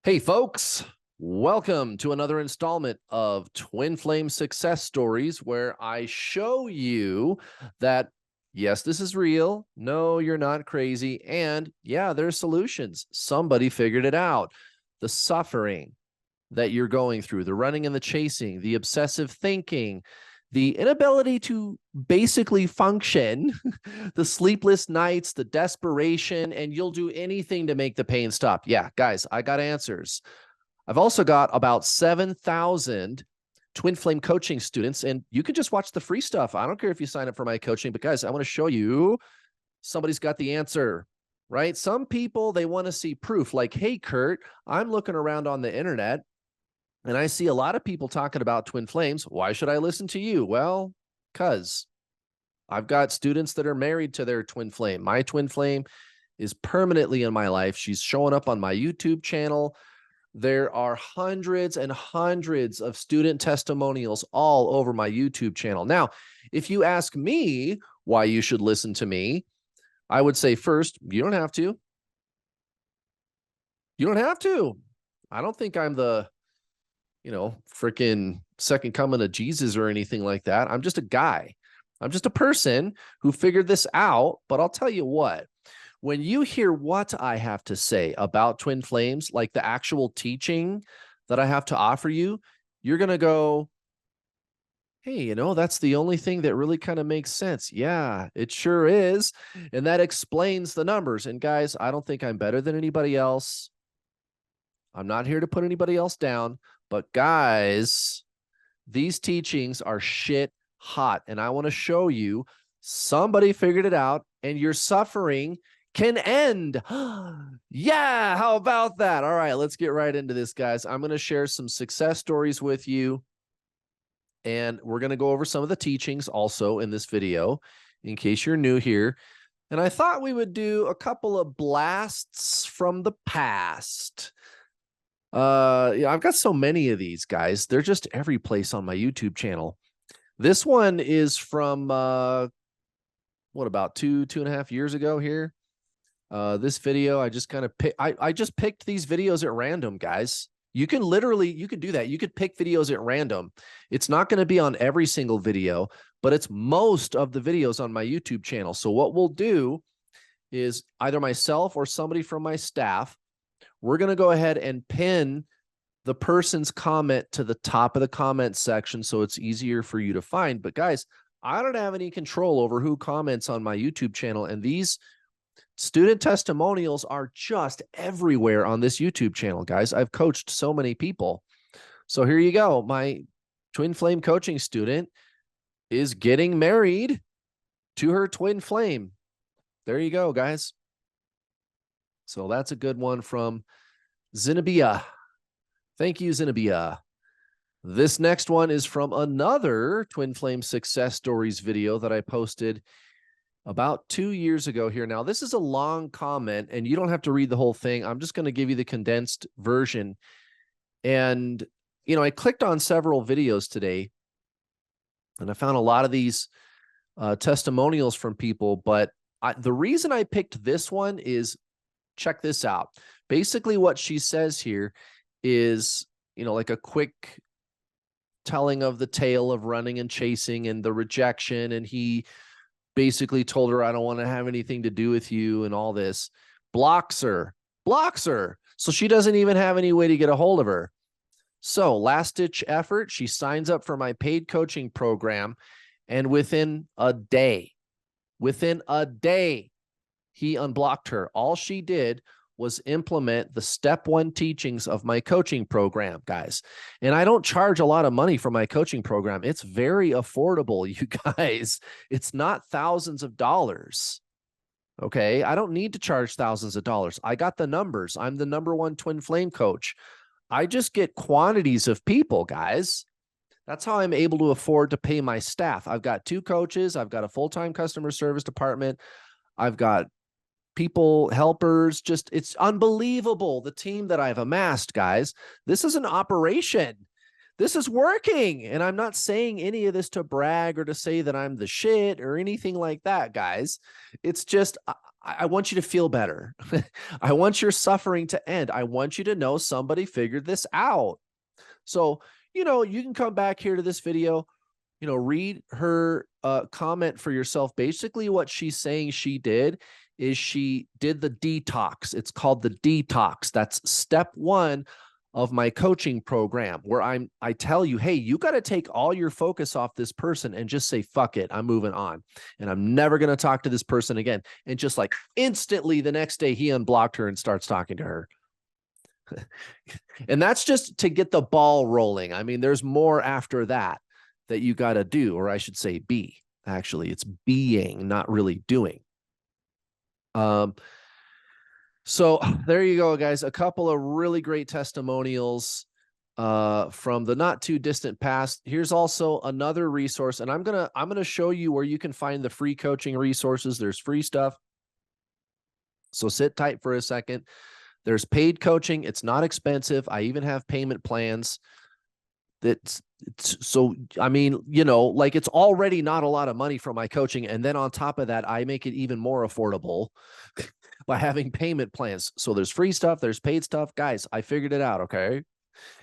Hey, folks, welcome to another installment of Twin Flame Success Stories, where I show you that, yes, this is real. No, you're not crazy. And yeah, there's solutions. Somebody figured it out. The suffering that you're going through, the running and the chasing, the obsessive thinking, the inability to basically function, the sleepless nights, the desperation, and you'll do anything to make the pain stop. Yeah, guys, I got answers. I've also got about 7,000 Twin Flame coaching students, and you can just watch the free stuff. I don't care if you sign up for my coaching, but guys, I want to show you somebody's got the answer, right? Some people, they want to see proof like, hey, Kurt, I'm looking around on the internet and I see a lot of people talking about twin flames. Why should I listen to you? Well, because I've got students that are married to their twin flame. My twin flame is permanently in my life. She's showing up on my YouTube channel. There are hundreds and hundreds of student testimonials all over my YouTube channel. Now, if you ask me why you should listen to me, I would say first, you don't have to. You don't have to. I don't think I'm the freaking second coming of Jesus or anything like that. I'm just a guy. I'm just a person who figured this out. But I'll tell you what, when you hear what I have to say about twin flames, like the actual teaching that I have to offer you, you're going to go, hey, that's the only thing that really kind of makes sense. Yeah, it sure is. And that explains the numbers. And guys, I don't think I'm better than anybody else. I'm not here to put anybody else down, but guys, these teachings are shit hot. And I want to show you somebody figured it out and your suffering can end. Yeah, how about that? All right, let's get right into this, guys. I'm going to share some success stories with you. And we're going to go over some of the teachings also in this video, in case you're new here. And I thought we would do a couple of blasts from the past. Yeah, I've got so many of these, guys. They're just every place on my YouTube channel. This one is from what, about two and a half years ago here. This video, I just kind of I just picked these videos at random, guys. You can do that. You could pick videos at random. It's not going to be on every single video, but it's most of the videos on my YouTube channel. So what we'll do is either myself or somebody from my staff, we're going to go ahead and pin the person's comment to the top of the comment section so it's easier for you to find. But guys, I don't have any control over who comments on my YouTube channel, and these student testimonials are just everywhere on this YouTube channel, guys. I've coached so many people. So here you go. My twin flame coaching student is getting married to her twin flame. There you go, guys. So that's a good one from Zenobia. Thank you, Zenobia. This next one is from another Twin Flame Success Stories video that I posted about 2 years ago here. Now, this is a long comment, and you don't have to read the whole thing. I'm just going to give you the condensed version. And, I clicked on several videos today, and I found a lot of these testimonials from people. But the reason I picked this one is, check this out. Basically, what she says here is, like a quick telling of the tale of running and chasing and the rejection. And he basically told her, I don't want to have anything to do with you and all this. Blocks her. So she doesn't even have any way to get a hold of her. So last ditch effort, she signs up for my paid coaching program. And within a day, he unblocked her. All she did was implement the step one teachings of my coaching program, guys. And I don't charge a lot of money for my coaching program. It's very affordable, you guys. It's not thousands of dollars. Okay. I don't need to charge thousands of dollars. I got the numbers. I'm the #1 twin flame coach. I just get quantities of people, guys. That's how I'm able to afford to pay my staff. I've got 2 coaches. I've got a full-time customer service department. I've got people, helpers. Just, it's unbelievable, the team that I've amassed, guys. This is an operation. This is working. And I'm not saying any of this to brag or to say that I'm the shit or anything like that, guys. It's just, I want you to feel better. I want your suffering to end. I want you to know somebody figured this out. So, you can come back here to this video, read her comment for yourself. Basically, what she's saying she did is she did the detox. It's called the detox. That's step one of my coaching program, where I tell you, hey, you got to take all your focus off this person and just say, fuck it, I'm moving on. And I'm never going to talk to this person again. And just like instantly the next day, he unblocked her and starts talking to her. And that's just to get the ball rolling. I mean, there's more after that you got to do, or I should say be. Actually, it's being, not really doing. So there you go, guys. A couple of really great testimonials from the not too distant past. Here's also another resource, and I'm gonna show you where you can find the free coaching resources. There's free stuff. So sit tight for a second. There's paid coaching. It's not expensive. I even have payment plans. So, I mean, like it's already not a lot of money for my coaching. And then on top of that, I make it even more affordable by having payment plans. So there's free stuff, there's paid stuff. Guys, I figured it out. Okay.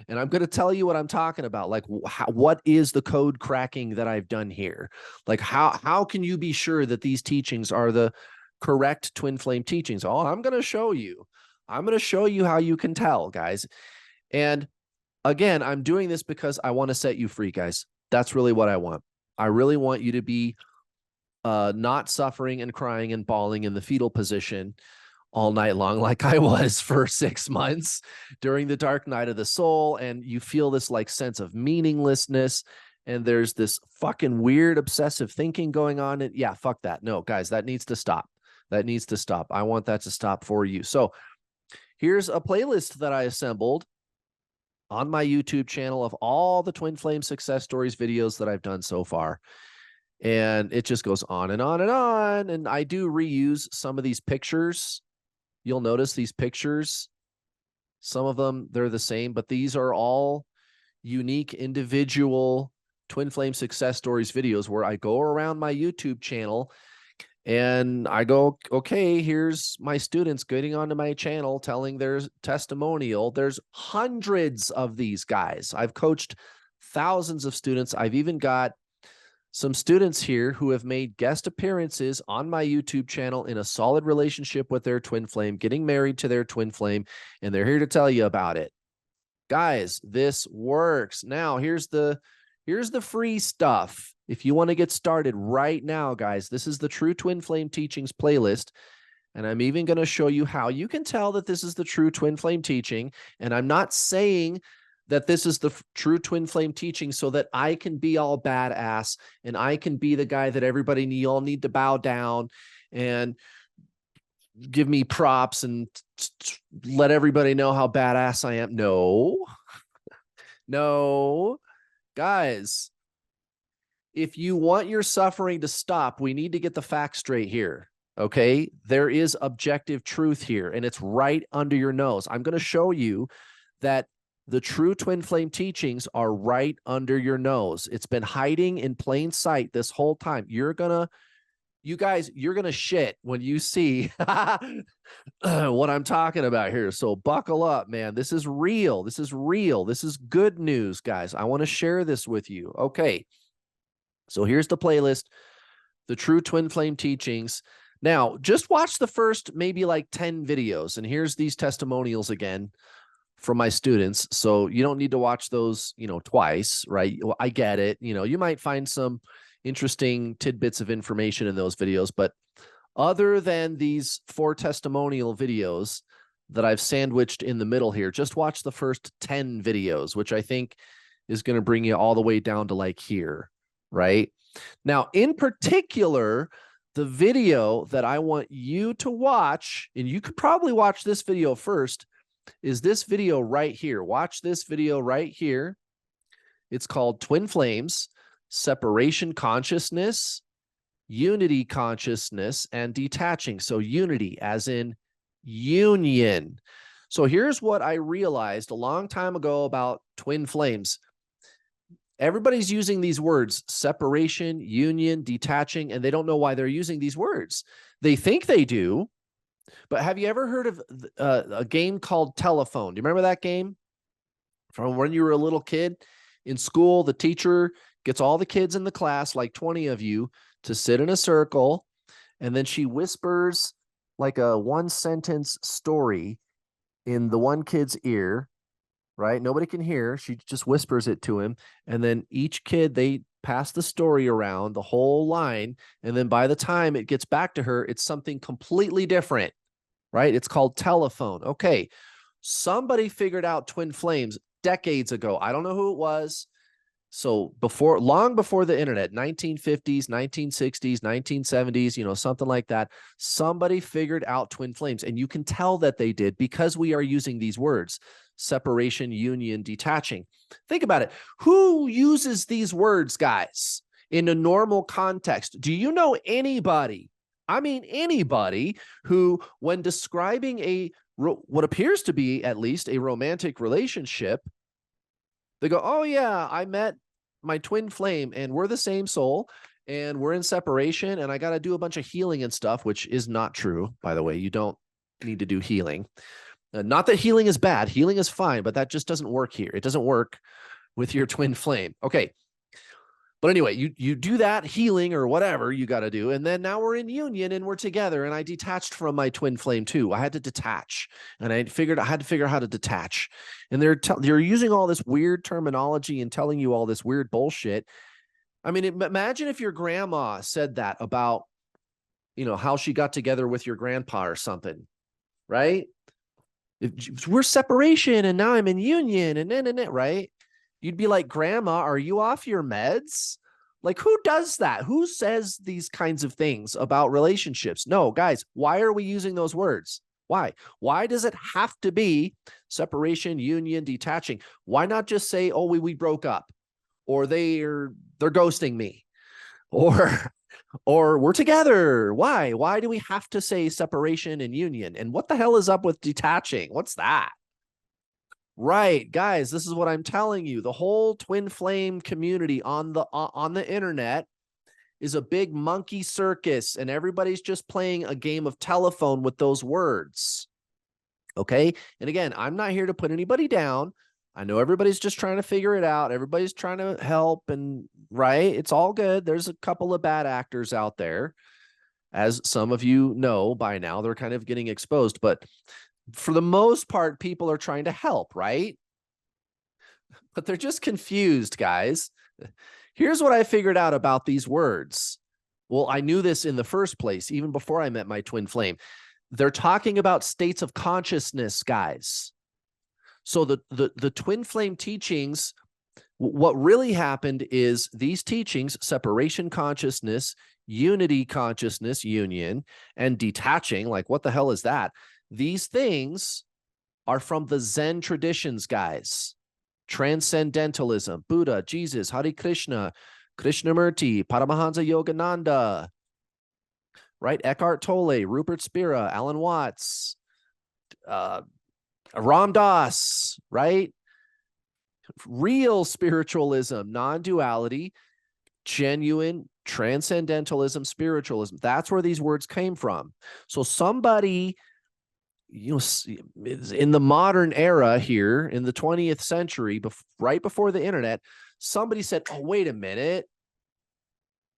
And I'm going to tell you what I'm talking about. Like, what is the code cracking that I've done here? Like, how can you be sure that these teachings are the correct twin flame teachings? Oh, I'm going to show you. I'm going to show you how you can tell, guys. And again, I'm doing this because I want to set you free, guys. That's really what I want. I really want you to be not suffering and crying and bawling in the fetal position all night long like I was for 6 months during the dark night of the soul. And you feel this like sense of meaninglessness. And there's this fucking weird obsessive thinking going on. And yeah, fuck that. No, guys, that needs to stop. That needs to stop. I want that to stop for you. So here's a playlist that I assembled on my YouTube channel of all the twin flame success stories videos that I've done so far. And it just goes on and on and on. And I do reuse some of these pictures. You'll notice these pictures, some of them, they're the same, but these are all unique individual twin flame success stories videos where I go around my YouTube channel and I go, okay, here's my students getting onto my channel, telling their testimonial. There's hundreds of these guys. I've coached thousands of students. I've even got some students here who have made guest appearances on my YouTube channel in a solid relationship with their twin flame, getting married to their twin flame, and they're here to tell you about it. Guys, this works. Now, here's the free stuff. If you want to get started right now, guys, this is the True Twin Flame Teachings playlist. And I'm even going to show you how you can tell that this is the true twin flame teaching. And I'm not saying that this is the true twin flame teaching so that I can be all badass and I can be the guy that everybody all need to bow down and give me props and let everybody know how badass I am. No, no, guys. If you want your suffering to stop, we need to get the facts straight here. Okay. There is objective truth here, and it's right under your nose. I'm going to show you that the true twin flame teachings are right under your nose. It's been hiding in plain sight this whole time. You guys, you're going to shit when you see what I'm talking about here. So buckle up, man. This is real. This is real. This is good news, guys. I want to share this with you. Okay. So here's the playlist, the True Twin Flame Teachings. Now, just watch the first maybe like 10 videos. And here's these testimonials again from my students. So you don't need to watch those, twice, right? Well, I get it. You might find some interesting tidbits of information in those videos. But other than these 4 testimonial videos that I've sandwiched in the middle here, just watch the first 10 videos, which I think is going to bring you all the way down to like here. Right now, in particular, the video that I want you to watch, and you could probably watch this video first, is this video right here. Watch this video right here. It's called Twin Flames, Separation Consciousness, Unity Consciousness, and Detaching. So unity as in union. So here's what I realized a long time ago about twin flames. Everybody's using these words: separation, union, detaching, and they don't know why they're using these words. They think they do, but have you ever heard of a game called Telephone? Do you remember that game from when you were a little kid in school? The teacher gets all the kids in the class, like 20 of you, to sit in a circle, and then she whispers like a one-sentence story in the one kid's ear, right? Nobody can hear. She just whispers it to him. And then each kid, they pass the story around the whole line. And then by the time it gets back to her, it's something completely different, right? It's called Telephone. Okay. Somebody figured out twin flames decades ago. I don't know who it was. So long before the internet, 1950s, 1960s, 1970s, something like that, somebody figured out twin flames. And you can tell that they did because we are using these words: separation, union, detaching. Think about it. Who uses these words, guys, in a normal context? Do you know anybody? I mean, anybody who, when describing what appears to be at least a romantic relationship, they go, oh yeah, I met my twin flame and we're the same soul and we're in separation and I got to do a bunch of healing and stuff, which is not true, by the way. You don't need to do healing. Not that healing is bad. Healing is fine, but that just doesn't work here. It doesn't work with your twin flame. Okay. But anyway, you do that healing or whatever you got to do. And then now we're in union and we're together. And I detached from my twin flame too. I had to detach, and I had to figure out how to detach. And they're using all this weird terminology and telling you all this weird bullshit. I mean, imagine if your grandma said that about, how she got together with your grandpa or something, right? If we're separation and now I'm in union and then, right? You'd be like, Grandma, are you off your meds? Like, who does that? Who says these kinds of things about relationships? No, guys, why are we using those words? Why? Why does it have to be separation, union, detaching? Why not just say, oh, we broke up, or they're ghosting me, or we're together? Why? Why do we have to say separation and union? And what the hell is up with detaching? What's that? Right, guys, this is what I'm telling you. The whole twin flame community on the internet is a big monkey circus, and everybody's just playing a game of telephone with those words. Okay? And again, I'm not here to put anybody down. I know everybody's just trying to figure it out. Everybody's trying to help, and right, it's all good. There's a couple of bad actors out there. As some of you know by now, they're kind of getting exposed, but for the most part, people are trying to help, right? But they're just confused, guys. Here's what I figured out about these words. Well, I knew this in the first place, even before I met my twin flame. They're talking about states of consciousness, guys. So the twin flame teachings, what really happened is these teachings: separation consciousness, unity consciousness, union, and detaching. Like, what the hell is that? These things are from the Zen traditions, guys. Transcendentalism, Buddha, Jesus, Hare Krishna, Krishnamurti, Paramahansa Yogananda, right? Eckhart Tolle, Rupert Spira, Alan Watts, Ram Dass, right? Real spiritualism, non-duality, genuine transcendentalism, spiritualism. That's where these words came from. So somebody, in the modern era here in the 20th century, right before the internet, somebody said, oh, wait a minute.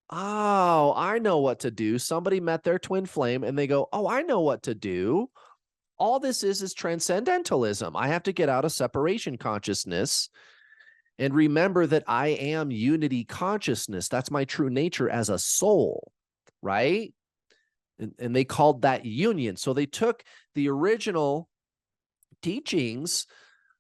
Oh, I know what to do. Somebody met their twin flame and they go, oh, I know what to do. All this is transcendentalism. I have to get out of separation consciousness and remember that I am unity consciousness. That's my true nature as a soul, right? And they called that union. So they took the original teachings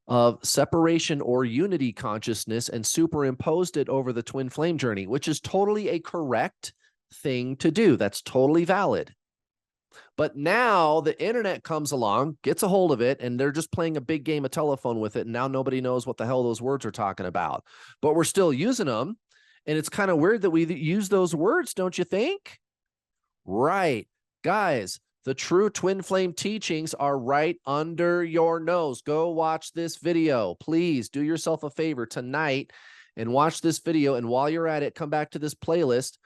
of separation or unity consciousness and superimposed it over the twin flame journey, which is totally a correct thing to do. That's totally valid. But now the internet comes along, gets a hold of it, and they're just playing a big game of telephone with it. And now nobody knows what the hell those words are talking about. But we're still using them. And it's kind of weird that we use those words, don't you think? Right. Guys, the true twin flame teachings are right under your nose. Go watch this video. Please do yourself a favor tonight and watch this video. And while you're at it, come back to this playlist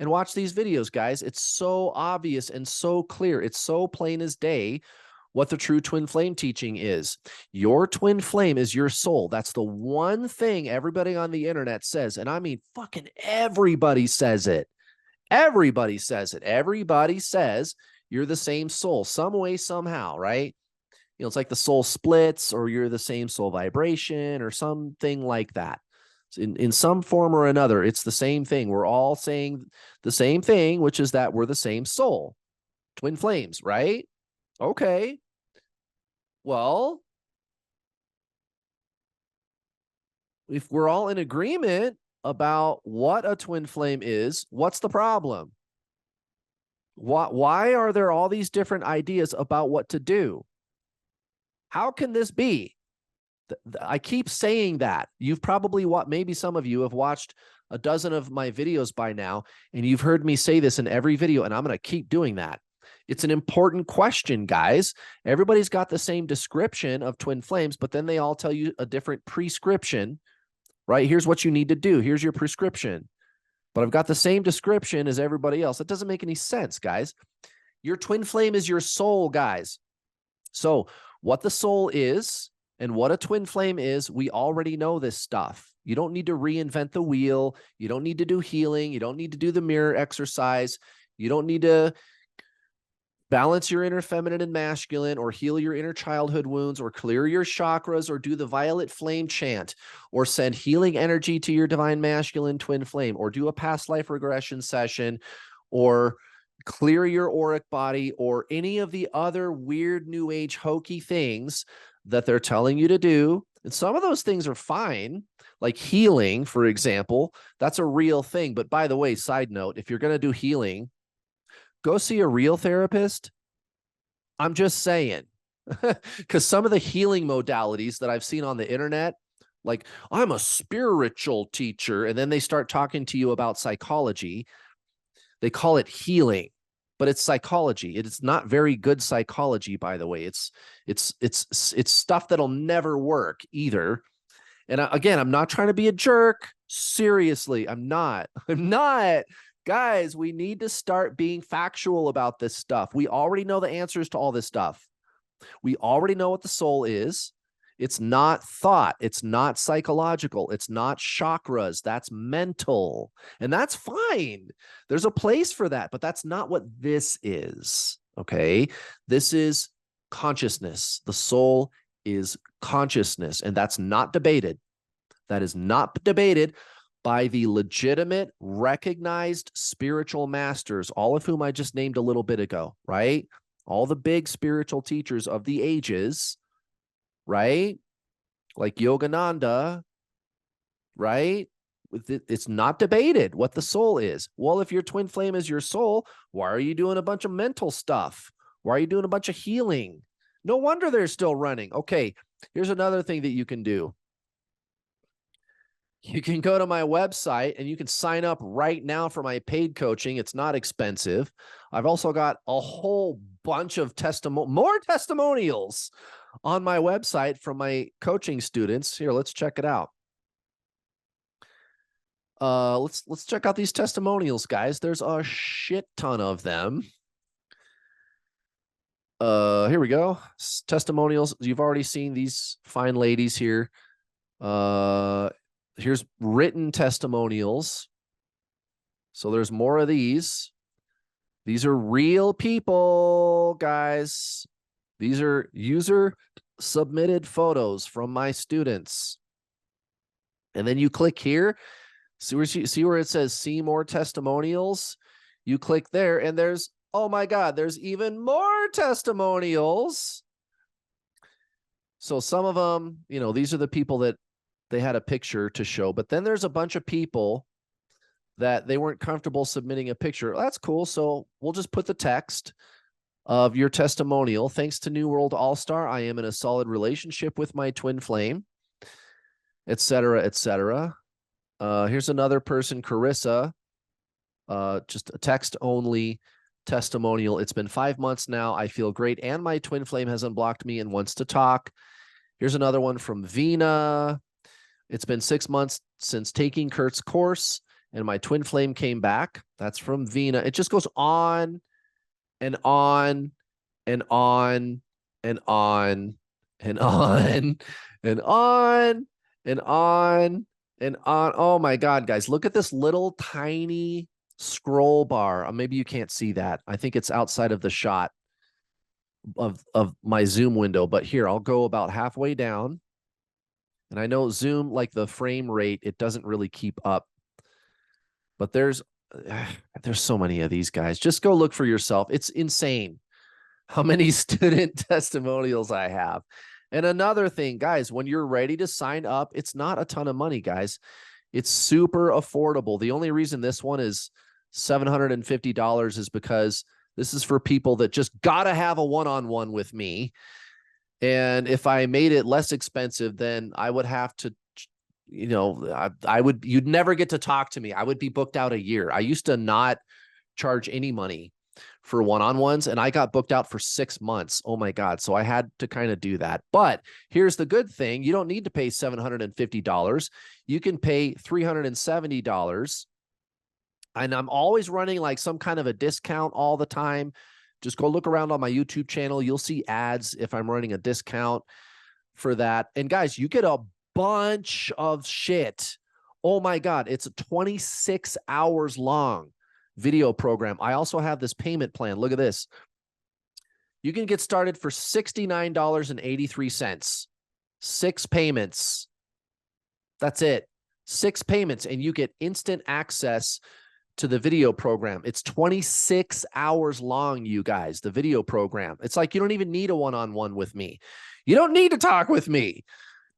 and watch these videos, guys. It's so obvious and so clear. It's so plain as day what the true twin flame teaching is. Your twin flame is your soul. That's the one thing everybody on the internet says. And I mean, fucking everybody says it. Everybody says it. Everybody says you're the same soul, some way, somehow, right? You know, it's like the soul splits, or you're the same soul vibration, or something like that. In some form or another, it's the same thing. We're all saying the same thing, which is that we're the same soul, twin flames, right? Okay. Well, if we're all in agreement about what a twin flame is, what's the problem? Why are there all these different ideas about what to do? How can this be? I keep saying that. You've probably maybe some of you have watched a dozen of my videos by now, and you've heard me say this in every video, and I'm going to keep doing that. It's an important question, guys. Everybody's got the same description of twin flames, but then they all tell you a different prescription, right? Here's what you need to do. Here's your prescription. But I've got the same description as everybody else. That doesn't make any sense, guys. Your twin flame is your soul, guys. So what the soul is and what a twin flame is, we already know this stuff. You don't need to reinvent the wheel. You don't need to do healing. You don't need to do the mirror exercise. You don't need to balance your inner feminine and masculine, or heal your inner childhood wounds, or clear your chakras, or do the violet flame chant, or send healing energy to your divine masculine twin flame, or do a past life regression session, or clear your auric body, or any of the other weird new age hokey things that they're telling you to do. And some of those things are fine, like healing, for example. That's a real thing. But by the way, side note, if you're going to do healing, go see a real therapist. I'm just saying, because some of the healing modalities that I've seen on the internet, like I'm a spiritual teacher, and then they start talking to you about psychology. They call it healing, but it's psychology. It's not very good psychology, by the way. It's stuff that'll never work either. And again, I'm not trying to be a jerk. Seriously, I'm not. Guys, we need to start being factual about this stuff. We already know the answers to all this stuff. We already know what the soul is. It's not thought. It's not psychological. It's not chakras. That's mental. And that's fine. There's a place for that, but that's not what this is. Okay. This is consciousness. The soul is consciousness, and that's not debated. That is not debated by the legitimate, recognized spiritual masters, all of whom I just named a little bit ago, right? All the big spiritual teachers of the ages, right? Like Yogananda, right? It's not debated what the soul is. Well, if your twin flame is your soul, why are you doing a bunch of mental stuff? Why are you doing a bunch of healing? No wonder they're still running. Okay, here's another thing that you can do. You can go to my website and you can sign up right now for my paid coaching. It's not expensive. I've also got a whole bunch of more testimonials on my website from my coaching students. Here, let's check it out. Let's check out these testimonials, guys. There's a shit ton of them. Here we go. Testimonials. You've already seen these fine ladies here. Here's written testimonials. So there's more of these. These are real people, guys. These are user submitted photos from my students. And then you click here. See where it says see more testimonials? You click there and there's, oh my God, there's even more testimonials. So some of them, you know, these are the people that they had a picture to show, but then there's a bunch of people that they weren't comfortable submitting a picture. That's cool. So we'll just put the text of your testimonial. Thanks to New World All-Star, I am in a solid relationship with my twin flame, etc., etc. Here's another person, Carissa, just a text only testimonial. It's been 5 months now. I feel great. And my twin flame has unblocked me and wants to talk. Here's another one from Vina. It's been 6 months since taking Kurt's course, and my twin flame came back. That's from Vina. It just goes on and on and on and on and on and on and on and on. Oh my God, guys, look at this little tiny scroll bar. Maybe you can't see that. I think it's outside of the shot of my Zoom window, but here, I'll go about halfway down. And I know Zoom, like the frame rate, it doesn't really keep up. But there's so many of these guys. Just go look for yourself. It's insane how many student testimonials I have. And another thing, guys, when you're ready to sign up, it's not a ton of money, guys. It's super affordable. The only reason this one is $750 is because this is for people that just got to have a one-on-one with me. And if I made it less expensive, then I would have to, you'd never get to talk to me. I would be booked out a year. I used to not charge any money for one-on-ones, and I got booked out for 6 months. Oh my God. So I had to kind of do that. But here's the good thing. You don't need to pay $750. You can pay $370. And I'm always running like some kind of a discount all the time. Just go look around on my YouTube channel. You'll see ads if I'm running a discount for that. And guys, you get a bunch of shit. Oh my God. It's 26 hours long video program. I also have this payment plan. Look at this. You can get started for $69.83. 6 payments. That's it. 6 payments, and you get instant access to the video program. It's 26 hours long, you guys, the video program. It's like you don't even need a one-on-one with me. You don't need to talk with me.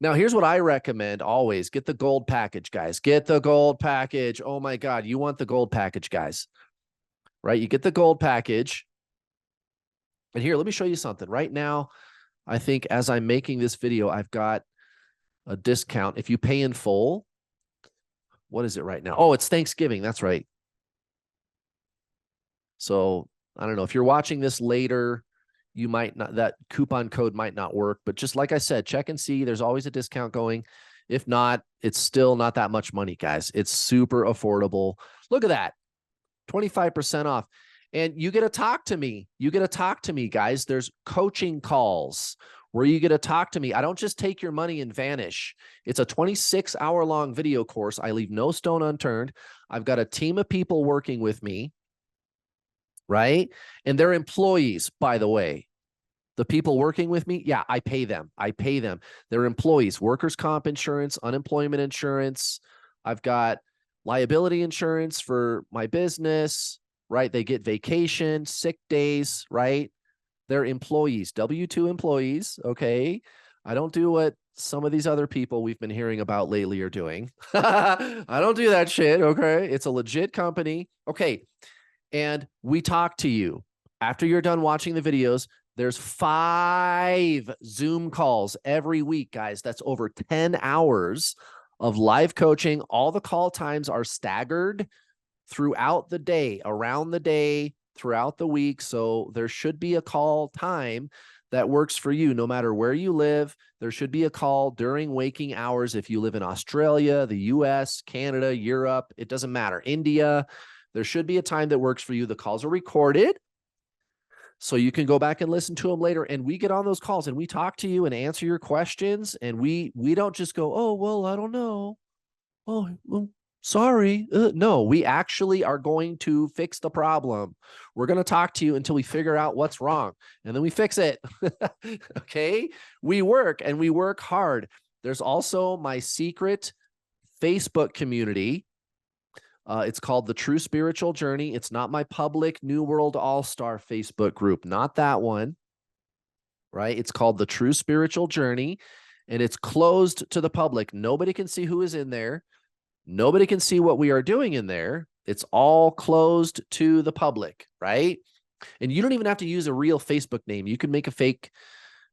Now, here's what I recommend always. Get the gold package, guys. Get the gold package. Oh my God, you want the gold package, guys. Right? You get the gold package. And here, let me show you something. Right now, I think as I'm making this video, I've got a discount. If you pay in full, what is it right now? Oh, it's Thanksgiving. That's right. So I don't know if you're watching this later, you might not, that coupon code might not work, but just like I said, check and see. There's always a discount going. If not, it's still not that much money, guys. It's super affordable. Look at that. 25% off. And you get to talk to me. You get to talk to me, guys. There's coaching calls where you get to talk to me. I don't just take your money and vanish. It's a 26-hour-long video course. I leave no stone unturned. I've got a team of people working with me, right? And they're employees, by the way. The people working with me, yeah, I pay them. I pay them. They're employees, workers' comp insurance, unemployment insurance. I've got liability insurance for my business, right? They get vacation, sick days, right? They're employees, W-2 employees, okay? I don't do what some of these other people we've been hearing about lately are doing. I don't do that shit, okay? It's a legit company. Okay, and we talk to you. After you're done watching the videos, there's 5 Zoom calls every week, guys. That's over 10 hours of live coaching. All the call times are staggered throughout the day, around the day, throughout the week. So there should be a call time that works for you no matter where you live. There should be a call during waking hours if you live in Australia, the US, Canada, Europe. It doesn't matter. India. There should be a time that works for you. The calls are recorded, so you can go back and listen to them later. And we get on those calls and we talk to you and answer your questions. And we don't just go, oh, well, I don't know. Oh, well, sorry. No, we actually are going to fix the problem. We're going to talk to you until we figure out what's wrong. And then we fix it. Okay. We work and we work hard. There's also my secret Facebook community. It's called The True Spiritual Journey. It's not my public New World All-Star Facebook group, not that one, right? It's called The True Spiritual Journey, and it's closed to the public. Nobody can see who is in there. Nobody can see what we are doing in there. It's all closed to the public, right? And you don't even have to use a real Facebook name. You can make a fake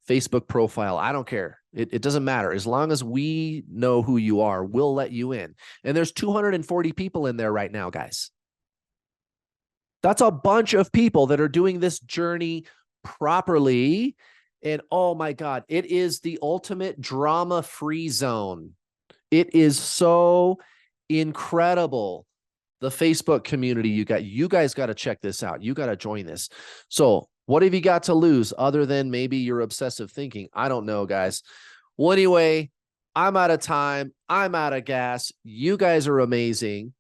Facebook profile. I don't care. It doesn't matter. As long as we know who you are, we'll let you in. And there's 240 people in there right now, guys. That's a bunch of people that are doing this journey properly. And oh my God, it is the ultimate drama-free zone. It is so incredible. The Facebook community you guys got to check this out. You got to join this. So what have you got to lose other than maybe your obsessive thinking? I don't know, guys. Well, anyway, I'm out of time. I'm out of gas. You guys are amazing.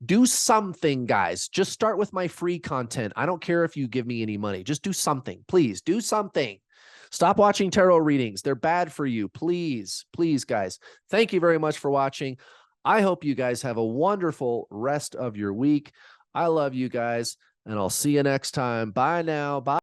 Do something, guys. Just start with my free content. I don't care if you give me any money. Just do something. Please do something. Stop watching tarot readings. They're bad for you. Please, please, guys. Thank you very much for watching. I hope you guys have a wonderful rest of your week. I love you guys, and I'll see you next time. Bye now. Bye.